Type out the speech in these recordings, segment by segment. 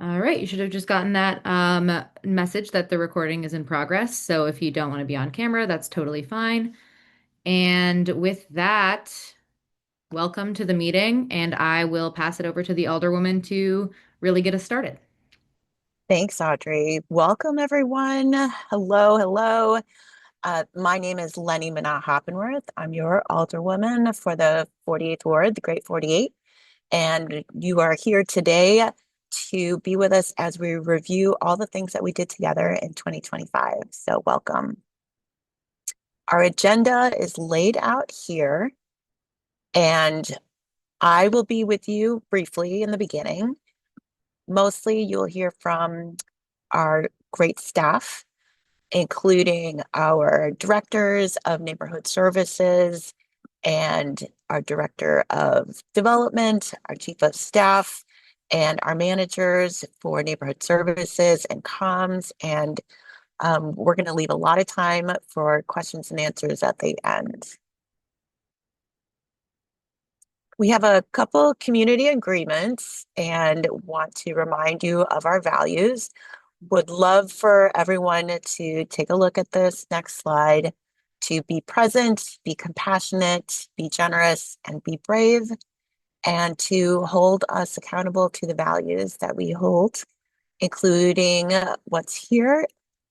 All right, you should have just gotten that message that the recording is in progress. So if you don't want to be on camera, that's totally fine. And with that, welcome to the meeting, and I will pass it over to the Alderwoman to really get us started. Thanks, Audrey. Welcome, everyone. Hello, hello. My name is Lenny Manaa-Hoppenworth. I'm your alderwoman for the 48th Ward, the Great 48. And you are here today to be with us as we review all the things that we did together in 2025. So, welcome. Our agenda is laid out here, and I will be with you briefly in the beginning. Mostly, you'll hear from our great staff, including our directors of neighborhood services and our director of development, our chief of staff, and our managers for neighborhood services and comms. And we're going to leave a lot of time for questions and answers at the end. We have a couple community agreements and want to remind you of our values. Would love for everyone to take a look at this next slide, to be present, be compassionate, be generous, and be brave, and to hold us accountable to the values that we hold, including what's here.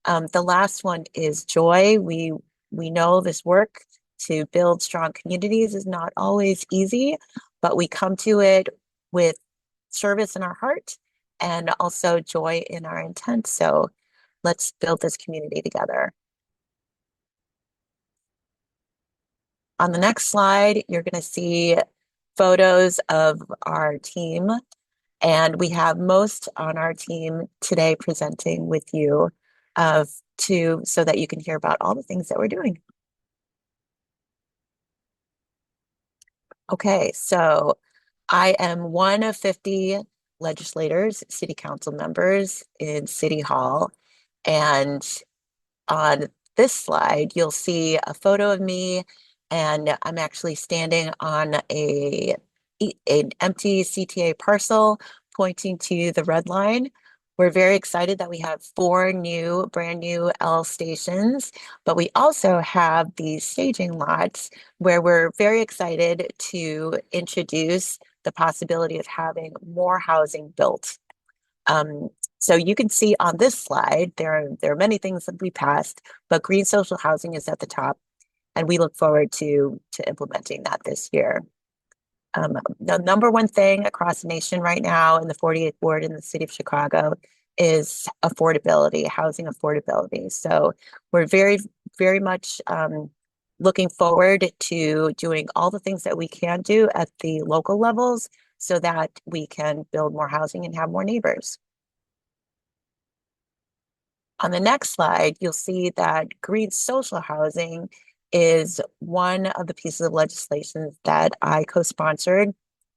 The last one is joy. We know this work to build strong communities is not always easy, but we come to it with service in our heart and also joy in our intent. So let's build this community together. On the next slide, you're going to see photos of our team, and we have most on our team today presenting with you so that you can hear about all the things that we're doing. Okay, so I am one of 50 legislators, city council members in City Hall. And on this slide, you'll see a photo of me, and I'm actually standing on an empty CTA parcel pointing to the red line. We're very excited that we have four brand new L stations, but we also have these staging lots where we're very excited to introduce the possibility of having more housing built. Um, so you can see on this slide, there are many things that we passed, but green social housing is at the top, and we look forward to implementing that this year. The number one thing across the nation right now in the 48th ward in the city of Chicago is affordability, housing affordability. So we're very much looking forward to doing all the things that we can do at the local levels so that we can build more housing and have more neighbors. On the next slide, you'll see that green social housing is one of the pieces of legislation that I co-sponsored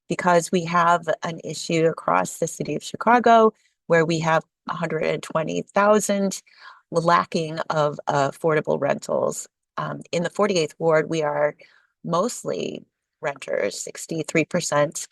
because we have an issue across the city of Chicago where we have 120,000 lacking of affordable rentals. In the 48th ward, we are mostly renters, 63%.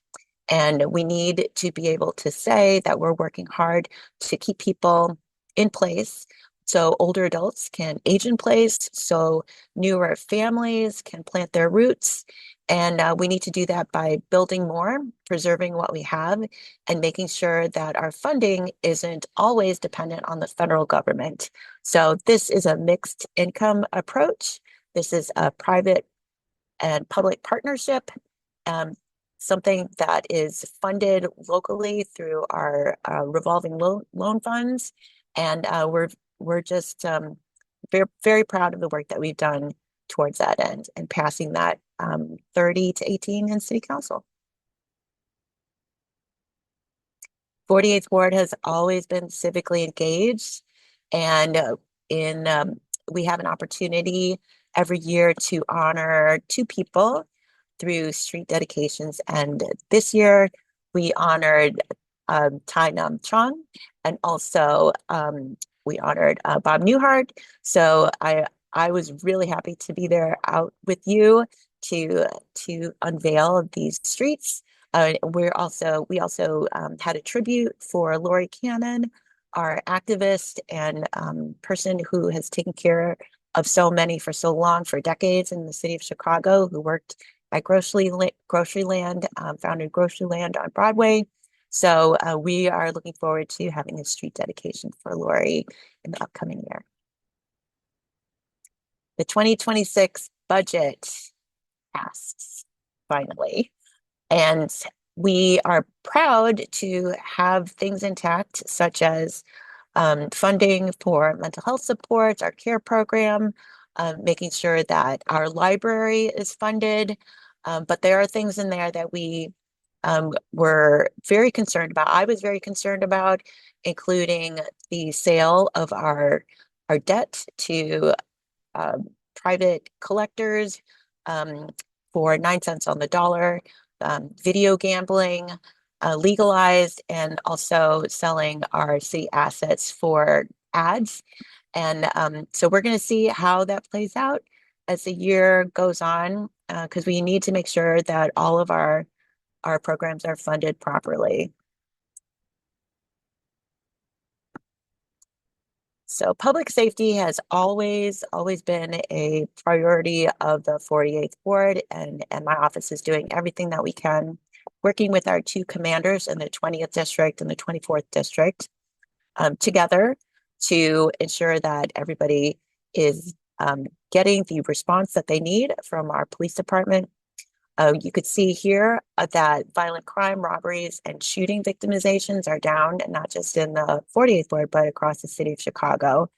And we need to be able to say that we're working hard to keep people in place so older adults can age in place, so newer families can plant their roots. And we need to do that by building more, preserving what we have, and making sure that our funding isn't always dependent on the federal government. So this is a mixed income approach. This is a private and public partnership, um, something that is funded locally through our revolving loan funds. And we're just very proud of the work that we've done towards that end and passing that 30 to 18 in city council. 48th Ward has always been civically engaged, and in we have an opportunity every year to honor two people through street dedications. And this year we honored Tai Nam Chong, and also we honored Bob Newhart. So I was really happy to be there out with you to unveil these streets. We also had a tribute for Lori Cannon, our activist and person who has taken care of so many for so long, for decades in the city of Chicago, who worked at Groceryland, founded Groceryland on Broadway. So we are looking forward to having a street dedication for Lori in the upcoming year. The 2026 budget passes finally. And we are proud to have things intact, such as funding for mental health supports, our care program, making sure that our library is funded. But there are things in there that we were very concerned about. I was very concerned about, including the sale of our debt to private collectors um, for 9 cents on the dollar, video gambling legalized, and also selling our city assets for ads. And so we're going to see how that plays out as the year goes on, because we need to make sure that all of our programs are funded properly. So public safety has always been a priority of the 48th Ward, and my office is doing everything that we can, working with our two commanders in the 20th District and the 24th District together to ensure that everybody is getting the response that they need from our police department. You could see here that violent crime, robberies, and shooting victimizations are down, not just in the 48th Ward, but across the city of Chicago.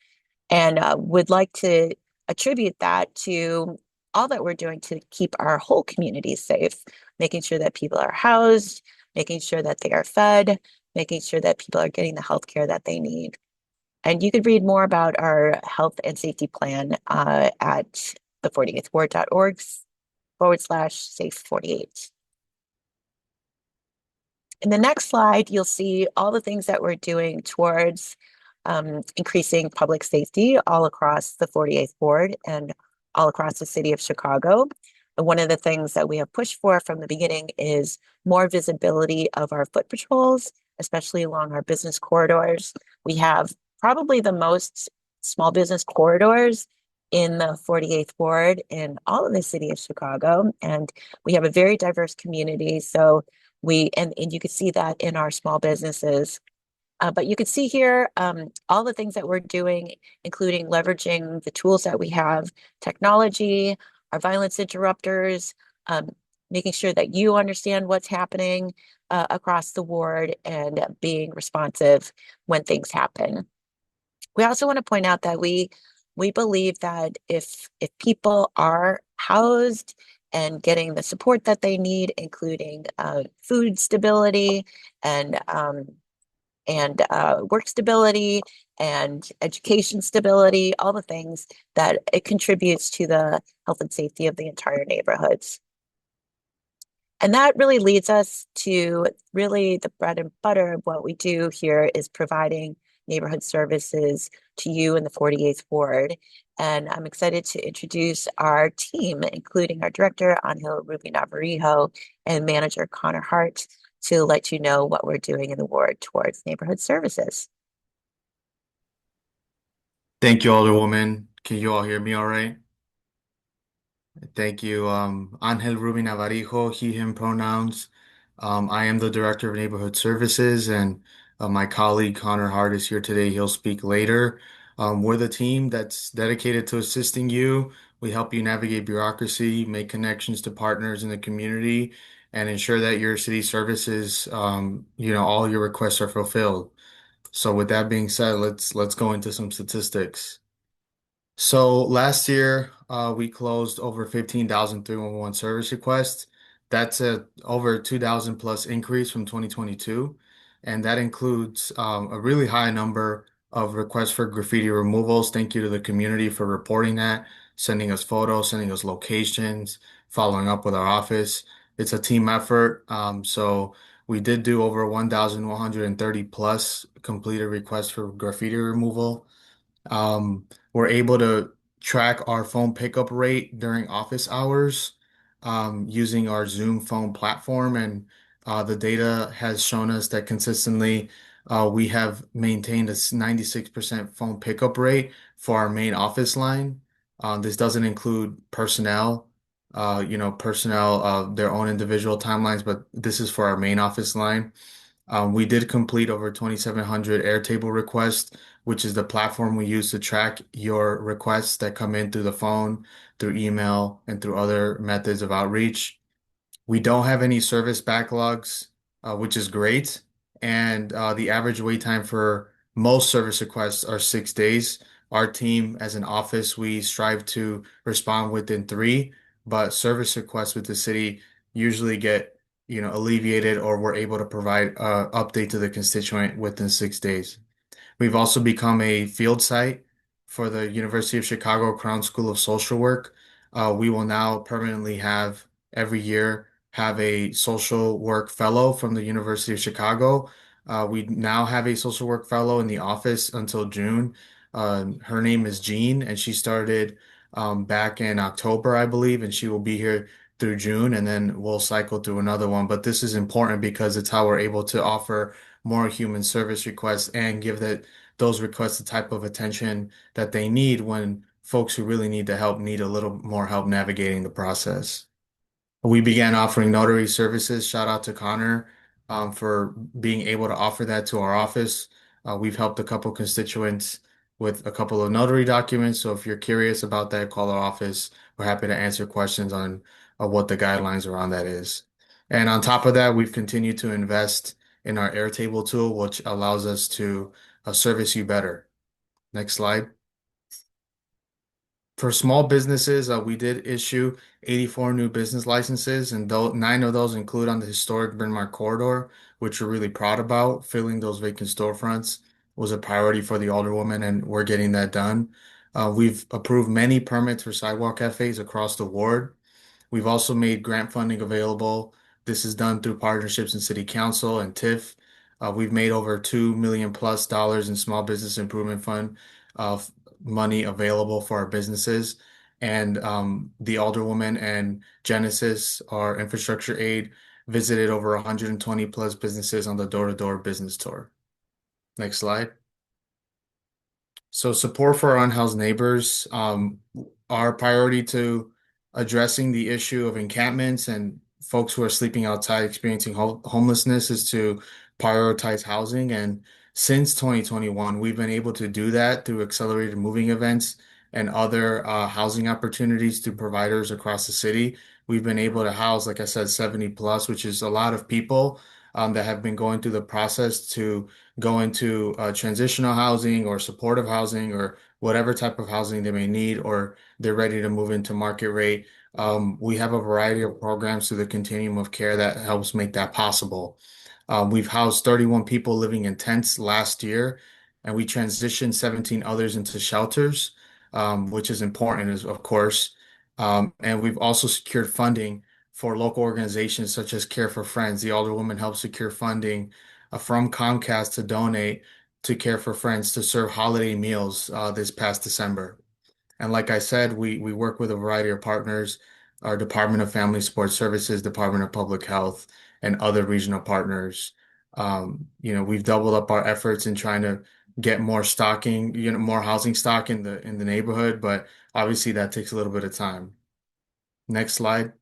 And would like to attribute that to all that we're doing to keep our whole community safe, making sure that people are housed, making sure that they are fed, making sure that people are getting the health care that they need. And you could read more about our health and safety plan at the 48thward.org/safe48. In the next slide, you'll see all the things that we're doing towards increasing public safety all across the 48th Ward and all across the city of Chicago. And one of the things that we have pushed for from the beginning is more visibility of our foot patrols, especially along our business corridors. We have probably the most small business corridors in the 48th Ward in all of the city of Chicago. And we have a very diverse community. So and you could see that in our small businesses. But you can see here all the things that we're doing, including leveraging the tools that we have, technology, our violence interrupters, um, making sure that you understand what's happening across the ward and being responsive when things happen. We also want to point out that we believe that if people are housed and getting the support that they need, including food stability and work stability and education stability, all the things that it contributes to the health and safety of the entire neighborhoods. And that really leads us to really the bread and butter of what we do here is providing neighborhood services to you in the 48th Ward. And I'm excited to introduce our team, including our director, Angel Ruby Navarijo, and manager Connor Hart, to let you know what we're doing in the ward towards neighborhood services. Thank you, Alderwoman. Can you all hear me all right? Thank you. Angel Ruby Navarijo, he, him pronouns. I am the Director of Neighborhood Services, and my colleague Connor Hart is here today. He'll speak later. We're the team that's dedicated to assisting you. We help you navigate bureaucracy, make connections to partners in the community, and ensure that your city services, all your requests are fulfilled. So with that being said, let's go into some statistics. So last year, we closed over 15,000 311 service requests. That's a over 2,000 plus increase from 2022. And that includes a really high number of requests for graffiti removals. Thank you to the community for reporting that, sending us photos, sending us locations, following up with our office. It's a team effort. So we did do over 1,130 plus completed requests for graffiti removal. We're able to track our phone pickup rate during office hours using our Zoom phone platform. And The data has shown us that consistently we have maintained a 96% phone pickup rate for our main office line. This doesn't include personnel, personnel, their own individual timelines, but this is for our main office line. We did complete over 2,700 Airtable requests, which is the platform we use to track your requests that come in through the phone, through email, and through other methods of outreach. We don't have any service backlogs, which is great. And the average wait time for most service requests are 6 days. Our team, as an office, we strive to respond within three, but service requests with the city usually get, alleviated, or we're able to provide update to the constituent within 6 days. We've also become a field site for the University of Chicago Crown School of Social Work. We will now permanently have every year have a social work fellow from the University of Chicago. We now have a social work fellow in the office until June. Her name is Jean, and she started back in October, I believe, and she will be here through June, and then we'll cycle through another one. But this is important because it's how we're able to offer more human service requests and give those requests the type of attention that they need when folks who really need the help need a little more help navigating the process. We began offering notary services. Shout out to Connor for being able to offer that to our office. We've helped a couple constituents with a couple of notary documents. So if you're curious about that, call our office. We're happy to answer questions on what the guidelines around that is. And on top of that, we've continued to invest in our Airtable tool, which allows us to service you better. Next slide. For small businesses, we did issue 84 new business licenses, and nine of those include on the historic Bryn Mawr corridor, which we're really proud about. Filling those vacant storefronts was a priority for the Alderwoman, and we're getting that done. We've approved many permits for sidewalk cafes across the ward. We've also made grant funding available. This is done through partnerships in City Council and TIF. We've made over $2 million+ in Small Business Improvement Fund uh, money available for our businesses. And the Alderwoman and Genesis, our infrastructure aide, visited over 120+ businesses on the door-to-door business tour. Next slide. So support for our unhoused neighbors. Our priority to addressing the issue of encampments and folks who are sleeping outside experiencing homelessness is to prioritize housing. And since 2021, we've been able to do that through accelerated moving events and other housing opportunities to providers across the city. We've been able to house, like I said, 70+, which is a lot of people that have been going through the process to go into transitional housing or supportive housing or whatever type of housing they may need, or they're ready to move into market rate. We have a variety of programs through the continuum of care that helps make that possible. We've housed 31 people living in tents last year, and we transitioned 17 others into shelters, which is important, of course. And we've also secured funding for local organizations such as Care for Friends. The Alderwoman helped secure funding from Comcast to donate to Care for Friends to serve holiday meals this past December. And like I said, we work with a variety of partners, our Department of Family Support Services, Department of Public Health, and other regional partners. We've doubled up our efforts in trying to get more stocking, more housing stock in the neighborhood, but obviously that takes a little bit of time. Next slide.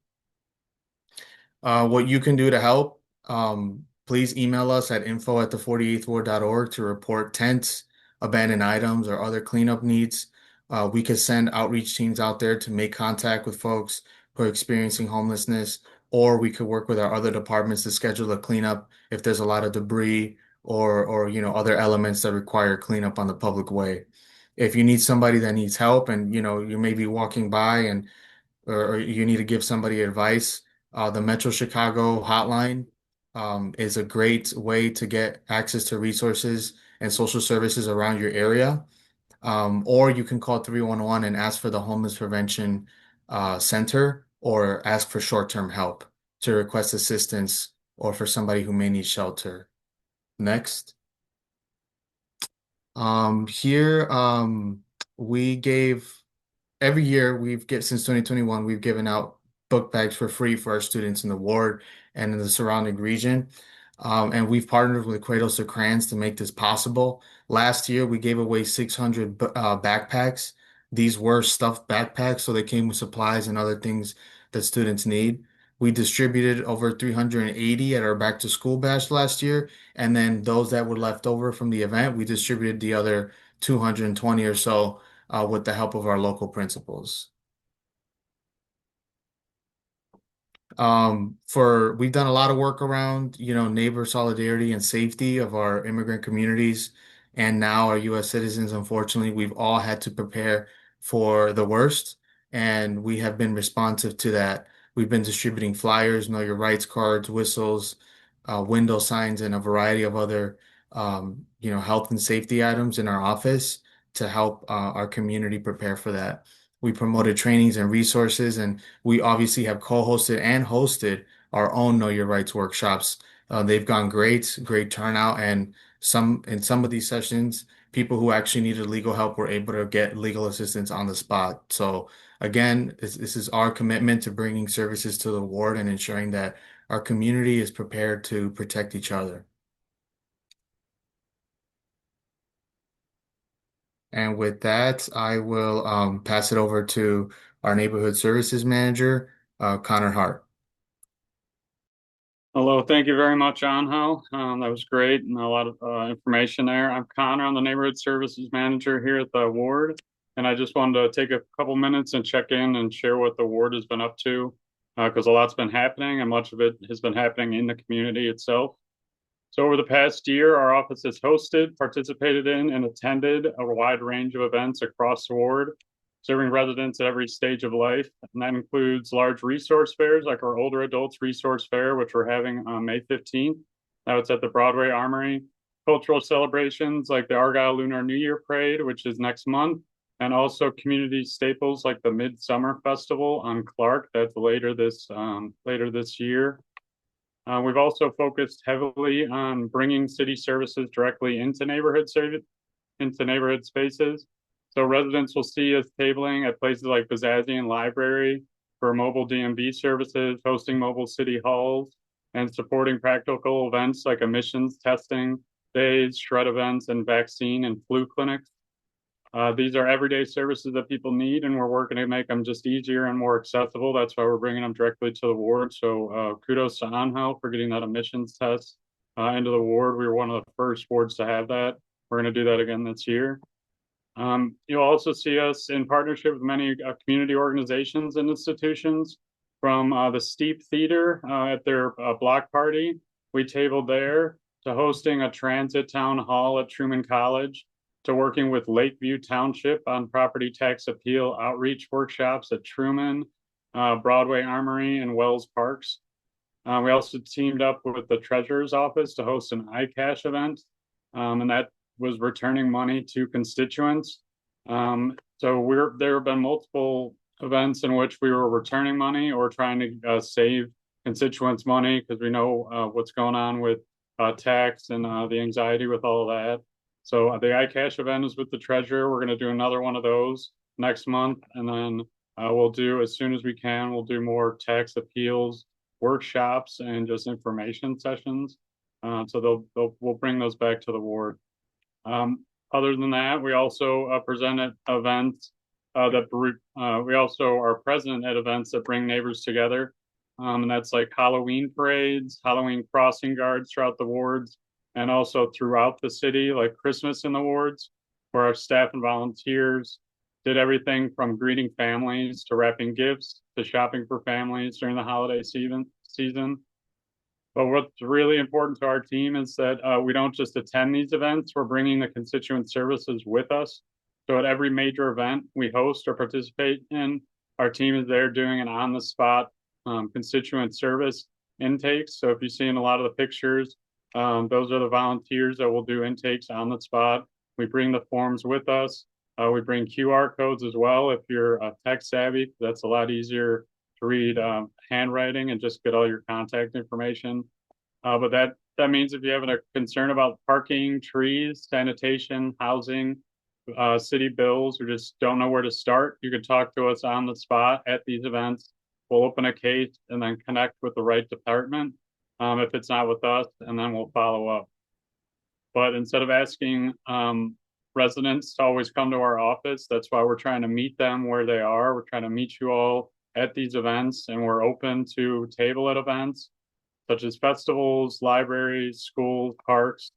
What you can do to help, please email us at info@the48thward.org to report tents, abandoned items, or other cleanup needs. We could send outreach teams out there to make contact with folks who are experiencing homelessness, or we could work with our other departments to schedule a cleanup if there's a lot of debris or other elements that require cleanup on the public way. If you need somebody that needs help and you may be walking by and or you need to give somebody advice, the Metro Chicago hotline is a great way to get access to resources and social services around your area. Or you can call 311 and ask for the Homeless Prevention Center or ask for short-term help to request assistance or for somebody who may need shelter. Next. Here, we gave every year since 2021, we've given out book bags for free for our students in the ward. and in the surrounding region. And we've partnered with Cradles to Crayons to make this possible. Last year, we gave away 600 backpacks. These were stuffed backpacks, so they came with supplies and other things that students need. We distributed over 380 at our back to school bash last year. And then those that were left over from the event, we distributed the other 220 or so with the help of our local principals. For we've done a lot of work around, neighbor solidarity and safety of our immigrant communities and now our US citizens. Unfortunately, we've all had to prepare for the worst, and we have been responsive to that. We've been distributing flyers, know your rights cards, whistles, window signs, and a variety of other health and safety items in our office to help our community prepare for that. We promoted trainings and resources, and we obviously have co-hosted and hosted our own Know Your Rights workshops. They've gone great, great turnout, and in some of these sessions, people who actually needed legal help were able to get legal assistance on the spot. So again, this is our commitment to bringing services to the ward and ensuring that our community is prepared to protect each other. And with that, I will pass it over to our neighborhood services manager, Connor Hart. Hello, thank you very much, Angel. That was great and a lot of information there. I'm Connor. I'm the neighborhood services manager here at the ward, and I just wanted to take a couple minutes and check in and share what the ward has been up to, because a lot's been happening and much of it has been happening in the community itself. So over the past year, our office has hosted, participated in, and attended a wide range of events across the ward, serving residents at every stage of life. And that includes large resource fairs like our Older Adults Resource Fair, which we're having on May 15th. Now it's at the Broadway Armory. Cultural celebrations like the Argyle Lunar New Year Parade, which is next month, and also community staples like the Midsummer Festival on Clark. That's later this year. We've also focused heavily on bringing city services directly into neighborhood spaces. So residents will see us tabling at places like Bazazian Library for mobile DMV services, hosting mobile city halls, and supporting practical events like emissions testing days, shred events, and vaccine and flu clinics. These are everyday services that people need, and we're working to make them just easier and more accessible. That's why we're bringing them directly to the ward. So kudos to Angel for getting that emissions test into the ward. We were one of the first wards to have that. We're going to do that again this year. You'll also see us in partnership with many community organizations and institutions, from the Steep Theater at their block party. We tabled there, to hosting a transit town hall at Truman College, to working with Lakeview Township on property tax appeal outreach workshops at Truman, Broadway Armory, and Wells Parks. We also teamed up with the Treasurer's Office to host an iCash event, and that was returning money to constituents. So there have been multiple events in which we were returning money or trying to save constituents money, because we know what's going on with tax and the anxiety with all of that. So the iCash event is with the treasurer. We're going to do another one of those next month, and then we'll do, as soon as we can, we'll do more tax appeals workshops and just information sessions. So we'll bring those back to the ward. Other than that, we also present at events we also are present at events that bring neighbors together. And that's like Halloween parades, Halloween crossing guards throughout the wards, and also throughout the city, like Christmas in the wards, where our staff and volunteers did everything from greeting families to wrapping gifts to shopping for families during the holiday season. But what's really important to our team is that we don't just attend these events, we're bringing the constituent services with us. So at every major event we host or participate in, our team is there doing an on-the-spot constituent service intakes. So if you see in a lot of the pictures, those are the volunteers that will do intakes on the spot. We bring the forms with us. We bring QR codes as well if you're tech savvy. That's a lot easier to read handwriting and just get all your contact information. But that means if you have a concern about parking, trees, sanitation, housing, city bills, or just don't know where to start, you can talk to us on the spot at these events. We'll open a case and then connect with the right department if it's not with us, and then we'll follow up. But instead of asking residents to always come to our office, that's why we're trying to meet them where they are. We're trying to meet you all at these events, and we're open to table at events such as festivals, libraries, schools, parks.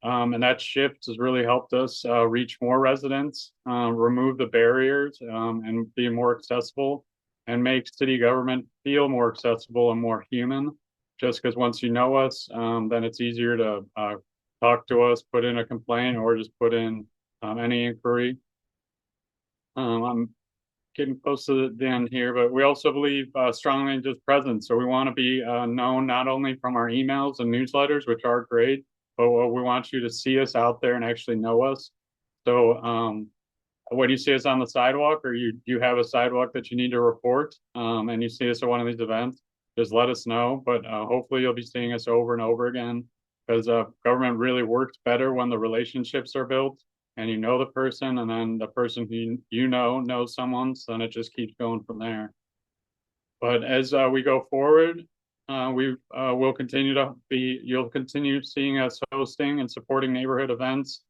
And that shift has really helped us reach more residents, remove the barriers, and be more accessible, and make city government feel more accessible and more human. Just because once you know us, then it's easier to talk to us, put in a complaint, or just put in any inquiry. I'm getting close to the end here, but we also believe strongly in just presence. So we want to be known not only from our emails and newsletters, which are great, but we want you to see us out there and actually know us. So when you see us on the sidewalk, or you have a sidewalk that you need to report, and you see us at one of these events, just let us know. But hopefully you'll be seeing us over and over again, because government really works better when the relationships are built and you know the person, and then the person who you know knows someone, so then it just keeps going from there. But as we go forward, we will continue to be, you'll continue seeing us hosting and supporting neighborhood events,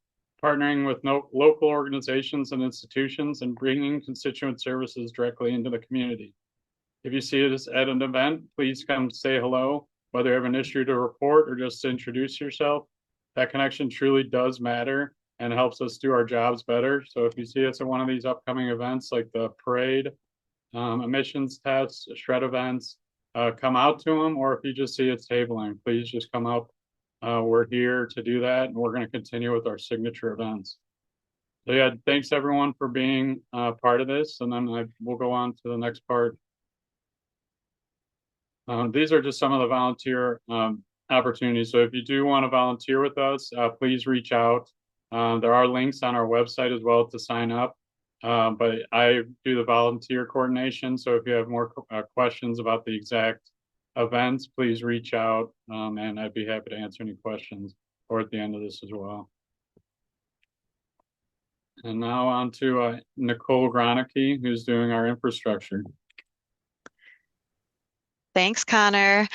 partnering with local organizations and institutions, and bringing constituent services directly into the community. If you see us at an event, please come say hello, whether you have an issue to report or just to introduce yourself. That connection truly does matter and helps us do our jobs better. So if you see us at one of these upcoming events like the parade, emissions tests, shred events, come out to them, or if you just see it's tabling, please just come up. We're here to do that, and we're going to continue with our signature events. So yeah, thanks everyone for being part of this, and then we'll go on to the next part. These are just some of the volunteer opportunities. So if you do want to volunteer with us, please reach out. There are links on our website as well to sign up. But I do the volunteer coordination. So if you have more questions about the exact events, please reach out, and I'd be happy to answer any questions, or at the end of this as well. And now on to Nicole Gronicki, who's doing our infrastructure. Thanks, Connor.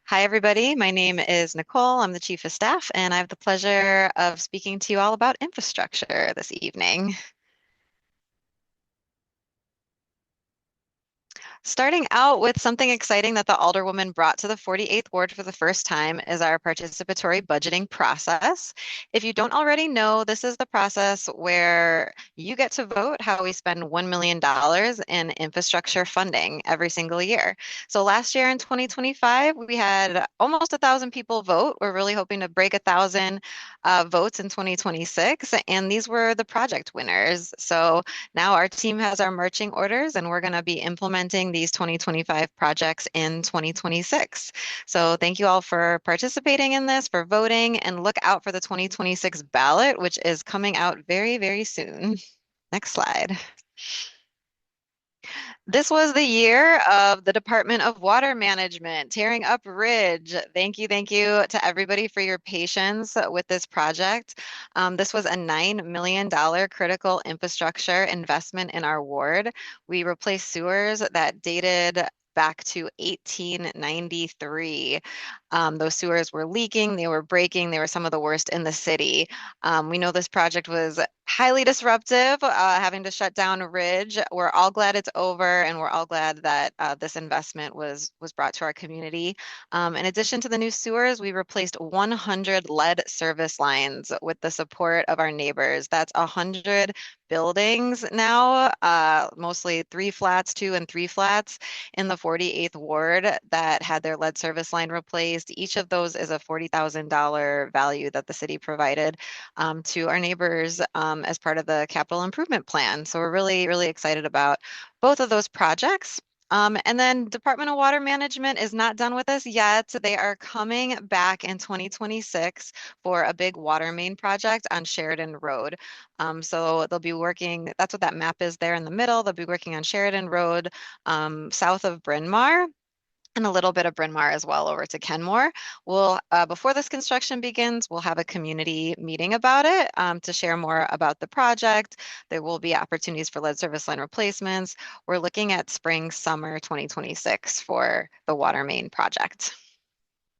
Hi, everybody. My name is Nicole. I'm the Chief of Staff, and I have the pleasure of speaking to you all about infrastructure this evening. Starting out with something exciting that the Alderwoman brought to the 48th Ward for the first time is our participatory budgeting process. If you don't already know, this is the process where you get to vote how we spend $1 million in infrastructure funding every single year. So last year in 2025, we had almost 1,000 people vote. We're really hoping to break 1,000 votes in 2026, and these were the project winners. So now our team has our marching orders, and we're going to be implementing these 2025 projects in 2026. So thank you all for participating in this, for voting, and look out for the 2026 ballot, which is coming out very, very soon. Next slide. This was the year of the Department of Water Management tearing up Ridge. Thank you to everybody for your patience with this project. This was a $9 million critical infrastructure investment in our ward. We replaced sewers that dated back to 1893. Those sewers were leaking, they were breaking, they were some of the worst in the city. We know this project was highly disruptive, having to shut down Ridge. We're all glad it's over, and we're all glad that this investment was brought to our community. In addition to the new sewers, we replaced 100 lead service lines with the support of our neighbors. That's 100 buildings now, mostly 3 flats, 2 and 3 flats in the 48th Ward that had their lead service line replaced. Each of those is a $40,000 value that the city provided to our neighbors as part of the capital improvement plan. So we're really, really excited about both of those projects. And then Department of Water Management is not done with us yet. They are coming back in 2026 for a big water main project on Sheridan Road. So they'll be working, that's what that map is there in the middle. They'll be working on Sheridan Road south of Bryn Mawr, and a little bit of Bryn Mawr as well over to Kenmore. We'll, before this construction begins, we'll have a community meeting about it to share more about the project. There will be opportunities for lead service line replacements. We're looking at spring, summer 2026 for the water main project.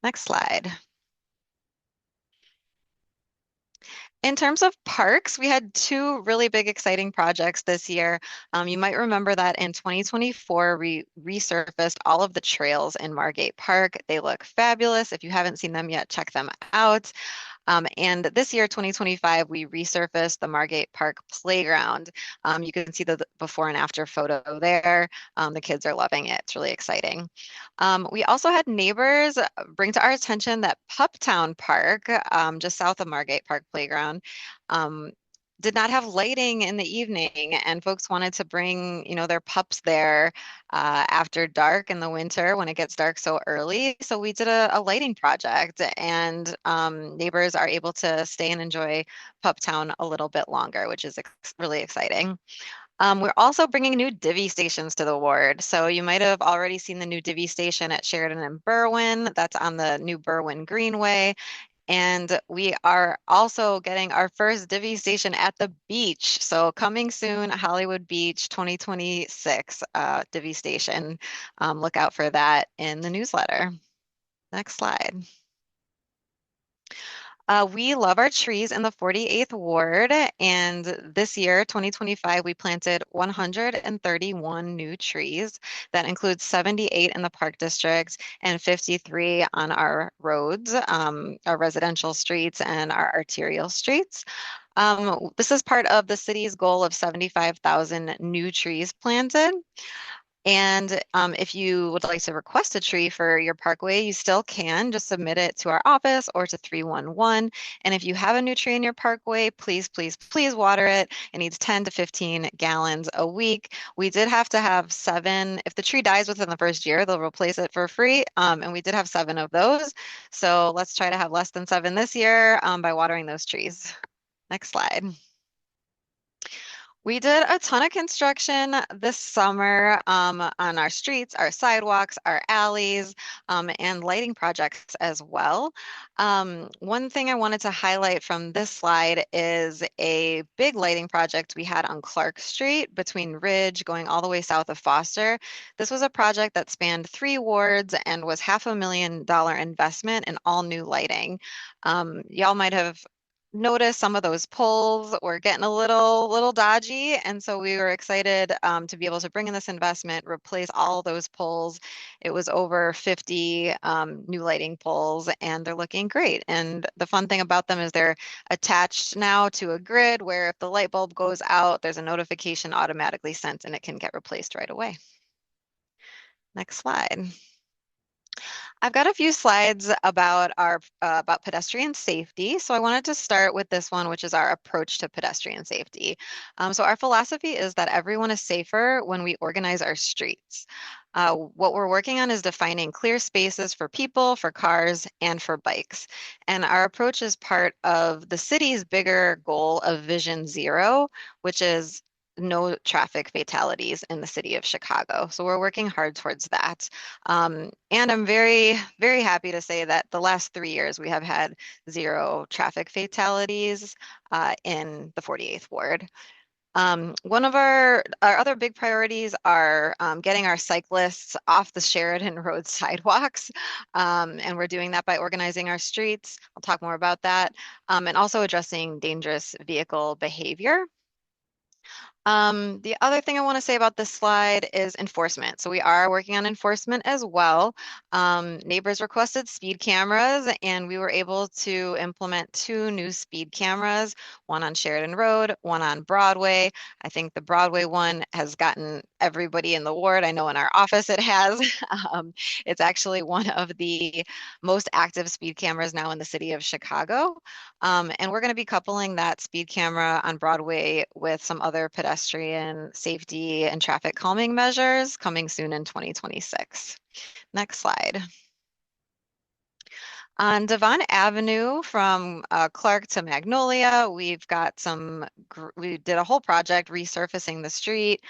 Next slide. In terms of parks, we had two really big exciting projects this year. You might remember that in 2024, we resurfaced all of the trails in Margate Park. They look fabulous. If you haven't seen them yet, check them out. And this year, 2025, we resurfaced the Margate Park playground. You can see the before and after photo there. The kids are loving it. It's really exciting. We also had neighbors bring to our attention that Puptown Park, just south of Margate Park Playground, um, did not have lighting in the evening, and folks wanted to bring, their pups there after dark in the winter when it gets dark so early. So we did a lighting project, and neighbors are able to stay and enjoy Puptown a little bit longer, which is really exciting. We're also bringing new divvy stations to the ward. So you might have already seen the new divvy station at Sheridan and Berwyn. That's on the new Berwyn Greenway. And we are also getting our first divvy station at the beach. So coming soon, Hollywood Beach 2026 divvy station. Look out for that in the newsletter. Next slide. We love our trees in the 48th Ward, and this year, 2025, we planted 131 new trees. That includes 78 in the Park District and 53 on our roads, our residential streets and our arterial streets. This is part of the city's goal of 75,000 new trees planted. And if you would like to request a tree for your parkway, you still can. Just submit it to our office or to 311. And if you have a new tree in your parkway, please, please, please water it. It needs 10 to 15 gallons a week. We did have to have 7. If the tree dies within the first year, they'll replace it for free. And we did have 7 of those. So let's try to have less than 7 this year by watering those trees. Next slide. We did a ton of construction this summer on our streets, our sidewalks, our alleys, and lighting projects as well. One thing I wanted to highlight from this slide is a big lighting project we had on Clark Street between Ridge going all the way south of Foster. This was a project that spanned 3 wards and was $500,000 investment in all new lighting. Y'all might have noticed some of those poles were getting a little dodgy, and so we were excited to be able to bring in this investment, replace all those poles. It was over 50 new lighting poles, and they're looking great. And the fun thing about them is they're attached now to a grid where if the light bulb goes out, there's a notification automatically sent, and it can get replaced right away. Next slide. I've got a few slides about our about pedestrian safety. So I wanted to start with this one, which is our approach to pedestrian safety. So our philosophy is that everyone is safer when we organize our streets. What we're working on is defining clear spaces for people, for cars, and for bikes. And our approach is part of the city's bigger goal of Vision Zero, which is no traffic fatalities in the city of Chicago. So we're working hard towards that. And I'm very, very happy to say that the last 3 years we have had 0 traffic fatalities in the 48th Ward. One of our other big priorities are getting our cyclists off the Sheridan Road sidewalks. And we're doing that by organizing our streets. I'll talk more about that. And also addressing dangerous vehicle behavior. The other thing I want to say about this slide is enforcement. So we are working on enforcement as well. Neighbors requested speed cameras, and we were able to implement 2 new speed cameras, one on Sheridan Road, one on Broadway. I think the Broadway one has gotten everybody in the ward. I know in our office it has. It's actually one of the most active speed cameras now in the city of Chicago. And we're going to be coupling that speed camera on Broadway with some other pedestrian safety and traffic calming measures coming soon in 2026. Next slide. On Devon Avenue from Clark to Magnolia, we've got we did a whole project resurfacing the street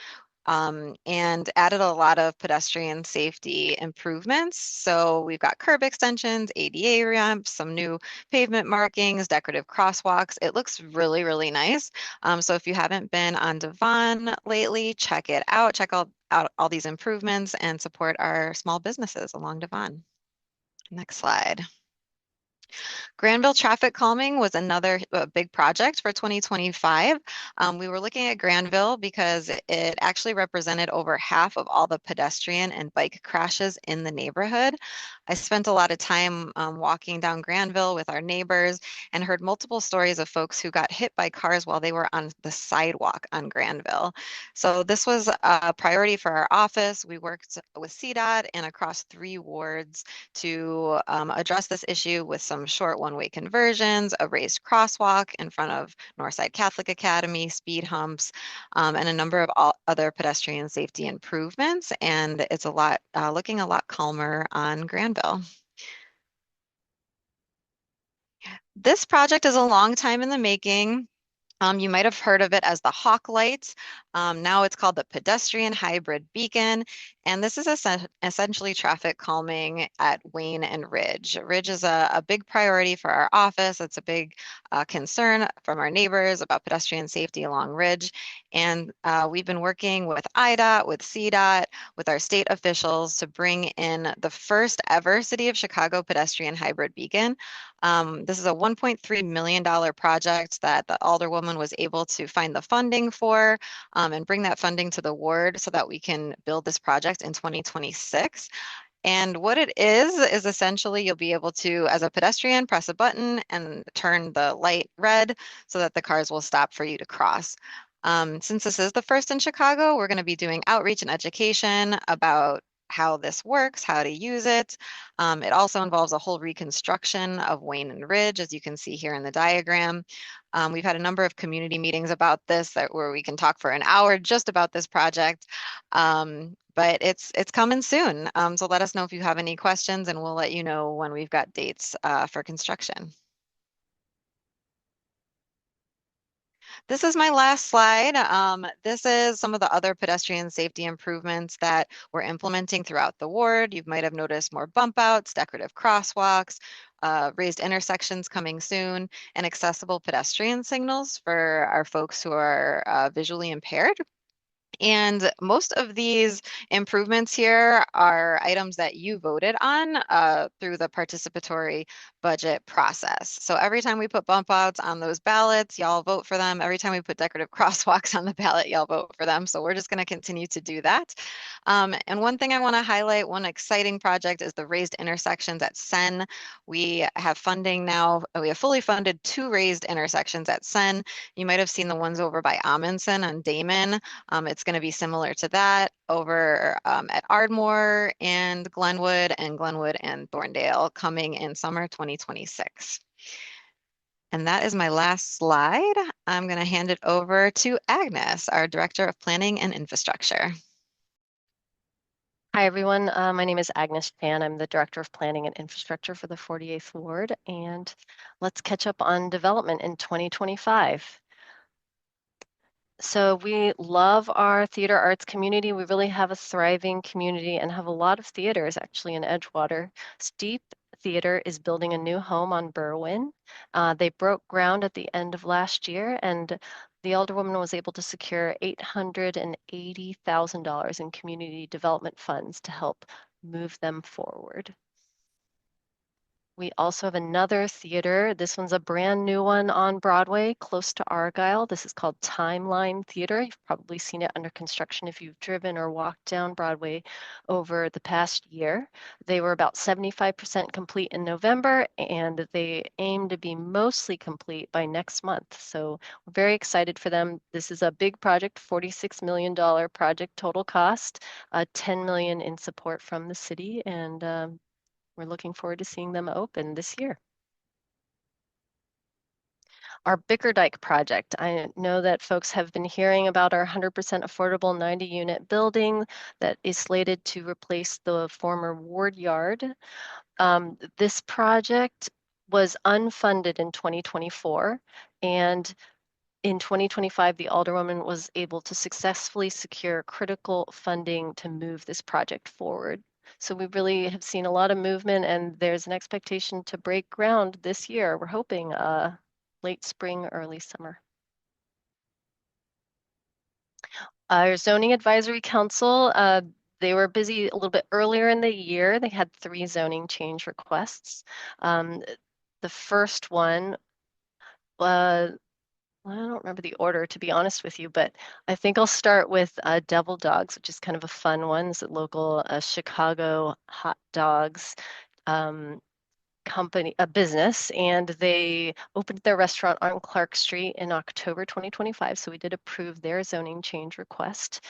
and added a lot of pedestrian safety improvements. So we've got curb extensions, ADA ramps, some new pavement markings, decorative crosswalks. It looks really, really nice. So if you haven't been on Devon lately, check it out. Check out all these improvements and support our small businesses along Devon. Next slide. Granville traffic calming was another big project for 2025. We were looking at Granville because it actually represented over half of all the pedestrian and bike crashes in the neighborhood. I spent a lot of time walking down Granville with our neighbors and heard multiple stories of folks who got hit by cars while they were on the sidewalk on Granville. So this was a priority for our office. We worked with CDOT and across 3 wards to address this issue with some short one-way conversions, a raised crosswalk in front of Northside Catholic Academy, speed humps, and a number of other pedestrian safety improvements. And it's looking a lot calmer on Granville. This project is a long time in the making. You might have heard of it as the Hawk Light. Now it's called the Pedestrian Hybrid Beacon. And this is essentially traffic calming at Wayne and Ridge. Ridge is a big priority for our office. It's a big concern from our neighbors about pedestrian safety along Ridge. And we've been working with IDOT, with CDOT, with our state officials to bring in the first ever City of Chicago pedestrian hybrid beacon. This is a $1.3 million project that the Alderwoman was able to find the funding for and bring that funding to the ward so that we can build this project in 2026. And what it is essentially you'll be able to, as a pedestrian, press a button and turn the light red so that the cars will stop for you to cross. Since this is the first in Chicago, we're going to be doing outreach and education about how this works, how to use it. It also involves a whole reconstruction of Wayne and Ridge, as you can see here in the diagram. We've had a number of community meetings about this where we can talk for an hour just about this project. But it's coming soon. So let us know if you have any questions and we'll let you know when we've got dates for construction. This is my last slide. This is some of the other pedestrian safety improvements that we're implementing throughout the ward. You might have noticed more bump outs, decorative crosswalks, raised intersections coming soon, and accessible pedestrian signals for our folks who are visually impaired. And most of these improvements here are items that you voted on through the participatory budget process. So every time we put bump outs on those ballots, y'all vote for them. Every time we put decorative crosswalks on the ballot, y'all vote for them. So we're just going to continue to do that. And one thing I want to highlight, one exciting project is the raised intersections at Sen. We have funding now. We have fully funded 2 raised intersections at Sen. You might have seen the ones over by Amundsen on Damon. It's going to be similar to that over at Ardmore and Glenwood and Thorndale coming in summer 2026. And that is my last slide. I'm going to hand it over to Agnes, our Director of Planning and Infrastructure. Hi, everyone. My name is Agnes Pan. I'm the Director of Planning and Infrastructure for the 48th Ward, and let's catch up on development in 2025. So we love our theater arts community. We really have a thriving community and have a lot of theaters actually in Edgewater. Steep Theater is building a new home on Berwyn. They broke ground at the end of last year, and the Alderwoman was able to secure $880,000 in community development funds to help move them forward. We also have another theater. This one's a brand new one on Broadway, close to Argyle. This is called Timeline Theater. You've probably seen it under construction if you've driven or walked down Broadway over the past year. They were about 75% complete in November, and they aim to be mostly complete by next month. So we're very excited for them. This is a big project, $46 million project total cost, $10 million in support from the city, and we're looking forward to seeing them open this year. Our Bickerdike project. I know that folks have been hearing about our 100% affordable 90-unit building that is slated to replace the former Ward Yard. This project was unfunded in 2024, and in 2025, the Alderwoman was able to successfully secure critical funding to move this project forward. So we really have seen a lot of movement, and there's an expectation to break ground this year. We're hoping late spring, early summer. Our Zoning Advisory Council, They were busy a little bit earlier in the year. They had 3 zoning change requests. Um, the first one, I don't remember the order to be honest with you, but I think I'll start with Devil Dogs, which is kind of a fun one. It's a local Chicago hot dogs. Um, company, a business, and they opened their restaurant on Clark Street in October 2025. So we did approve their zoning change request.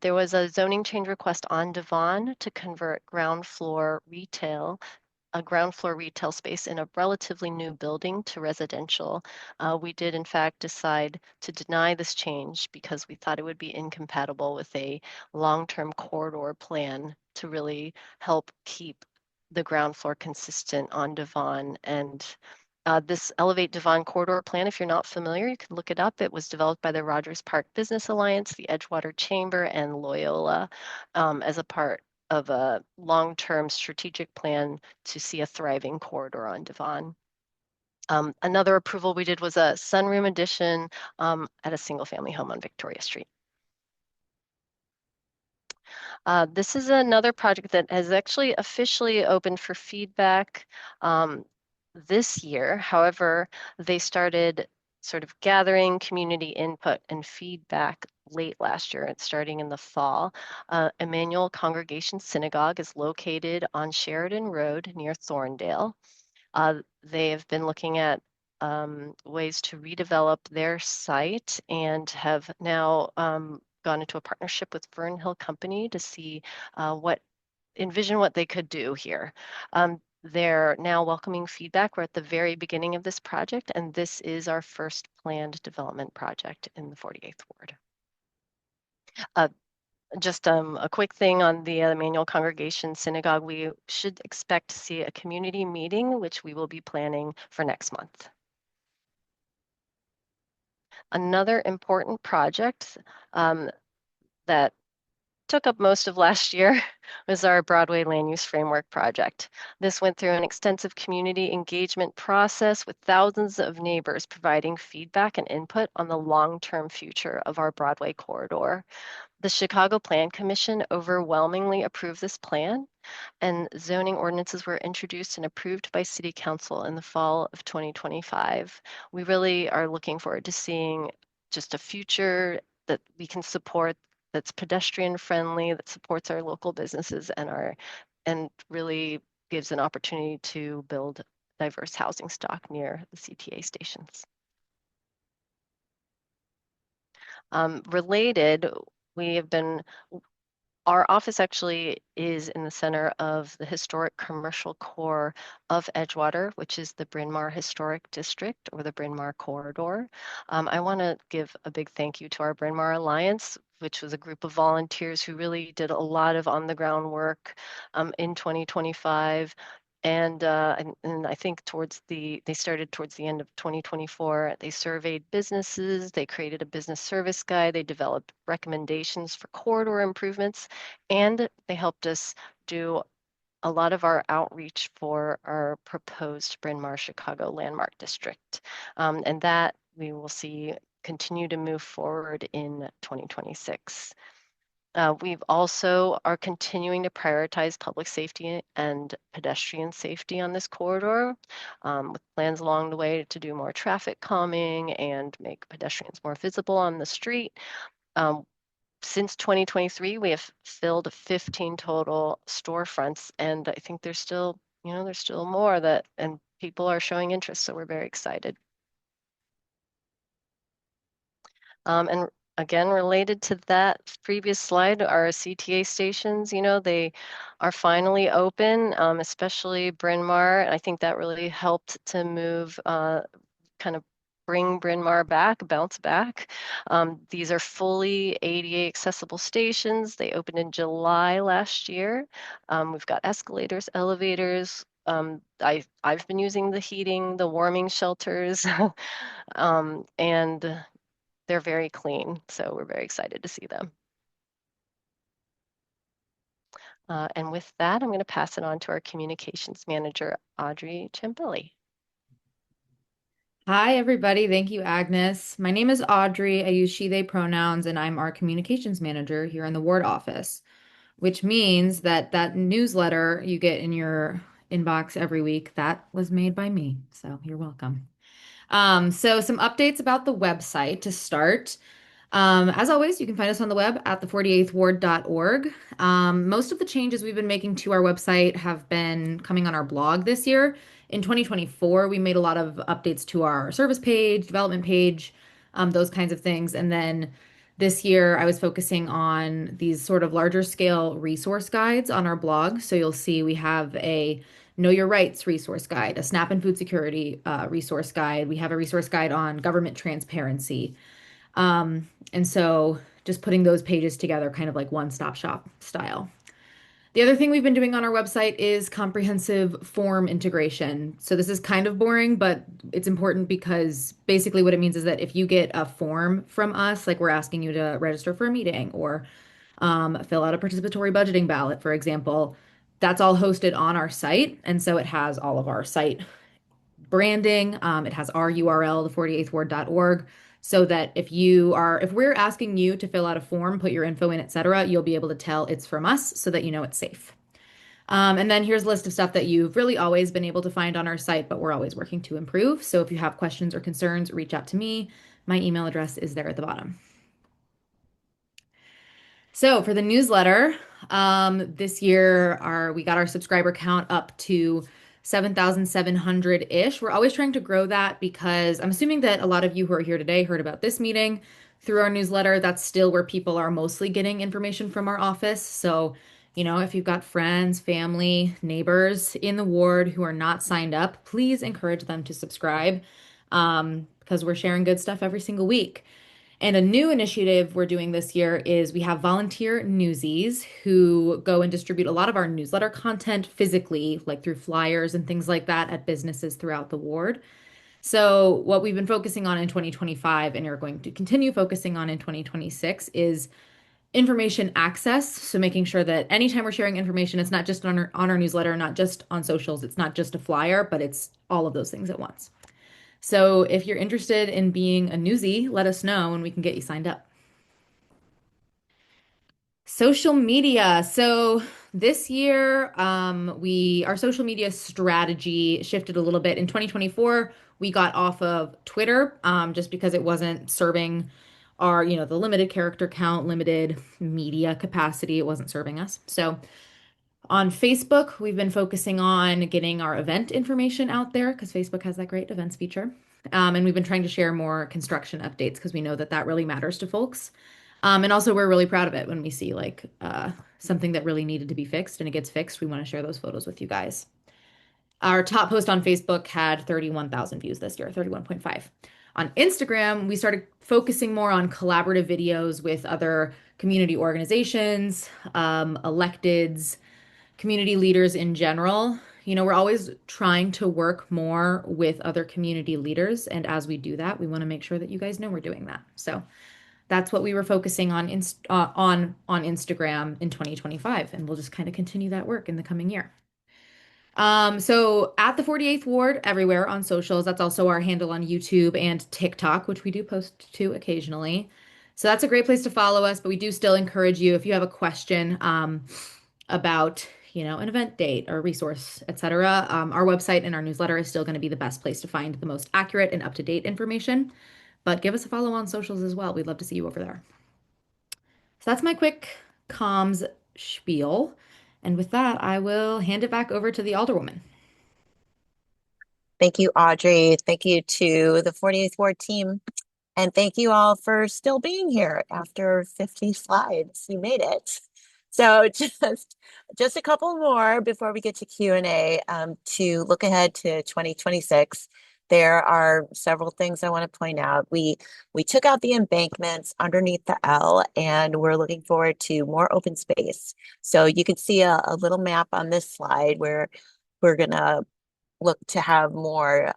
There was a zoning change request on Devon to convert a ground floor retail space in a relatively new building to residential. We did, in fact, decide to deny this change because we thought it would be incompatible with a long-term corridor plan to really help keep the ground floor consistent on Devon. And this Elevate Devon Corridor Plan, if you're not familiar, you can look it up. It was developed by the Rogers Park Business Alliance, the Edgewater Chamber, and Loyola as a part of a long-term strategic plan to see a thriving corridor on Devon. Another approval we did was a sunroom addition at a single-family home on Victoria Street. This is another project that has actually officially opened for feedback this year. However, they started sort of gathering community input and feedback late last year and starting in the fall. Emmanuel Congregation Synagogue is located on Sheridan Road near Thorndale. They have been looking at ways to redevelop their site and have now gone into a partnership with Fern Hill Company to see envision what they could do here. They're now welcoming feedback. We're at the very beginning of this project, and this is our first planned development project in the 48th Ward. Just a quick thing on the Emmanuel Congregation Synagogue. We should expect to see a community meeting, which we will be planning for next month. Another important project that took up most of last year was our Broadway Land Use Framework project. This went through an extensive community engagement process with thousands of neighbors providing feedback and input on the long-term future of our Broadway corridor. The Chicago Plan Commission overwhelmingly approved this plan, and zoning ordinances were introduced and approved by City Council in the fall of 2025. We really are looking forward to seeing just a future that we can support, that's pedestrian friendly, that supports our local businesses and really gives an opportunity to build diverse housing stock near the CTA stations. Related, our office actually is in the center of the historic commercial core of Edgewater, which is the Bryn Mawr Historic District or the Bryn Mawr Corridor. I want to give a big thank you to our Bryn Mawr Alliance, which was a group of volunteers who really did a lot of on-the-ground work in 2025. And I think they started towards the end of 2024. They surveyed businesses, they created a business service guide, they developed recommendations for corridor improvements, and they helped us do a lot of our outreach for our proposed Bryn Mawr Chicago Landmark District. And that we will see continue to move forward in 2026. We've also are continuing to prioritize public safety and pedestrian safety on this corridor, with plans along the way to do more traffic calming and make pedestrians more visible on the street. Since 2023, we have filled 15 total storefronts, and I think there's still more and people are showing interest, so we're very excited. And again, related to that previous slide, our CTA stations, they are finally open, especially Bryn Mawr. I think that really helped to move, kind of bring Bryn Mawr back, bounce back. These are fully ADA accessible stations. They opened in July last year. We've got escalators, elevators. I've been using the heating, the warming shelters, and they're very clean, so we're very excited to see them. And with that, I'm going to pass it on to our communications manager, Audrey Ciambelli. Hi, everybody. Thank you, Agnes. My name is Audrey. I use she, they pronouns, and I'm our communications manager here in the ward office. which means that that newsletter you get in your inbox every week, that was made by me. So you're welcome. So some updates about the website to start. As always, you can find us on the web at the48thward.org. Most of the changes we've been making to our website have been coming on our blog this year. In 2024, we made a lot of updates to our service page, development page, those kinds of things. And then this year, I was focusing on these sort of larger scale resource guides on our blog. So you'll see we have a Know Your Rights resource guide, a SNAP and food security resource guide. We have a resource guide on government transparency. And so just putting those pages together, kind of like one-stop shop style. The other thing we've been doing on our website is comprehensive form integration. So this is kind of boring, but it's important because basically what it means is that if you get a form from us, like we're asking you to register for a meeting or fill out a participatory budgeting ballot, for example, that's all hosted on our site. And so it has all of our site branding. It has our URL, the48thward.org, so that if we're asking you to fill out a form, put your info in, etc., you'll be able to tell it's from us so that you know it's safe. And then here's a list of stuff that you've really always been able to find on our site, but we're always working to improve. So if you have questions or concerns, reach out to me. My email address is there at the bottom. So for the newsletter, this year we got our subscriber count up to 7,700-ish. We're always trying to grow that because I'm assuming that a lot of you who are here today heard about this meeting through our newsletter. That's still where people are mostly getting information from our office. So, if you've got friends, family, neighbors in the ward who are not signed up, please encourage them to subscribe because we're sharing good stuff every single week. And a new initiative we're doing this year is we have volunteer newsies who go and distribute a lot of our newsletter content physically, like through flyers and things like that at businesses throughout the ward. So, what we've been focusing on in 2025 and are going to continue focusing on in 2026 is information access. So, making sure that anytime we're sharing information, it's not just on our newsletter, not just on socials, it's not just a flyer, but it's all of those things at once. So if you're interested in being a newsie, let us know and we can get you signed up. Social media. So this year, our social media strategy shifted a little bit. In 2024, we got off of Twitter, just because it wasn't serving our, the limited character count, limited media capacity. It wasn't serving us. So on Facebook, we've been focusing on getting our event information out there because Facebook has that great events feature. And we've been trying to share more construction updates because we know that that really matters to folks. And also, we're really proud of it when we see like something that really needed to be fixed and it gets fixed. We want to share those photos with you guys. Our top post on Facebook had 31,000 views this year, 31.5. On Instagram, we started focusing more on collaborative videos with other community organizations, electeds, community leaders in general. We're always trying to work more with other community leaders. And as we do that, we want to make sure that you guys know we're doing that. So that's what we were focusing on on Instagram in 2025. And we'll just kind of continue that work in the coming year. So at the 48th Ward everywhere on socials, that's also our handle on YouTube and TikTok, which we do post to occasionally. So that's a great place to follow us, but we do still encourage you if you have a question about an event date or resource, etc. Our website and our newsletter is still going to be the best place to find the most accurate and up-to-date information. But give us a follow on socials as well. We'd love to see you over there. So that's my quick comms spiel. And with that, I will hand it back over to the Alderwoman. Thank you, Audrey. Thank you to the 48th Ward team. And thank you all for still being here after 50 slides. You made it. So just a couple more before we get to Q&A. To look ahead to 2026, there are several things I want to point out. We took out the embankments underneath the L, and we're looking forward to more open space. So you can see a little map on this slide where we're going to look to have more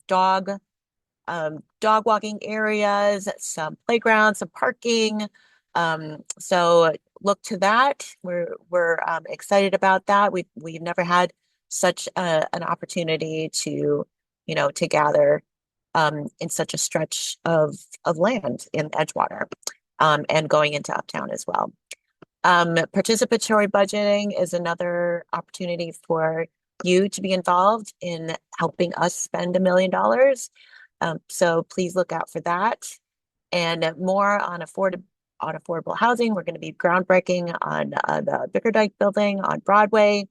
dog walking areas, some playgrounds, some parking. So look to that. We're excited about that. We've never had such an opportunity to gather in such a stretch of land in Edgewater, and going into Uptown as well. Participatory budgeting is another opportunity for you to be involved in helping us spend $1 million. So please look out for that. And more on affordable housing. We're going to be groundbreaking on the Bickerdike building on Broadway.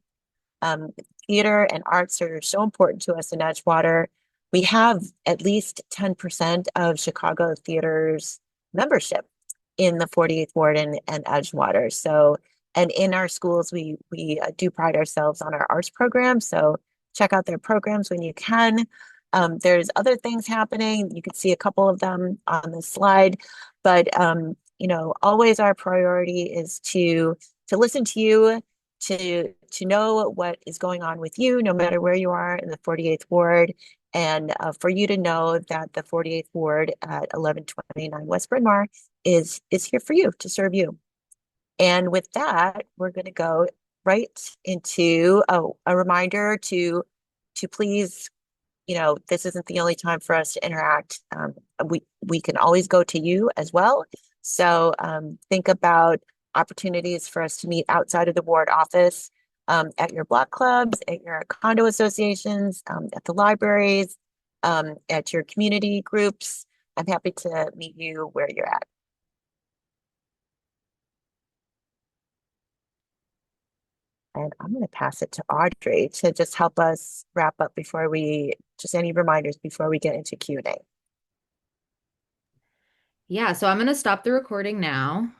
Theater and arts are so important to us in Edgewater. We have at least 10% of Chicago theaters membership in the 48th Ward and Edgewater. So, and in our schools, we do pride ourselves on our arts program. So check out their programs when you can. There's other things happening. You can see a couple of them on the slide, but you know, always our priority is to listen to you, to know what is going on with you, no matter where you are in the 48th Ward, and for you to know that the 48th Ward at 1129 West Bryn Mawr is here for you to serve you. And with that, we're going to go right into a reminder to please, you know, this isn't the only time for us to interact. We can always go to you as well. So think about opportunities for us to meet outside of the ward office, at your block clubs, at your condo associations, at the libraries, at your community groups. I'm happy to meet you where you're at. And I'm going to pass it to Audrey to just help us wrap up before we, just any reminders before we get into Q&A. Yeah, so I'm going to stop the recording now.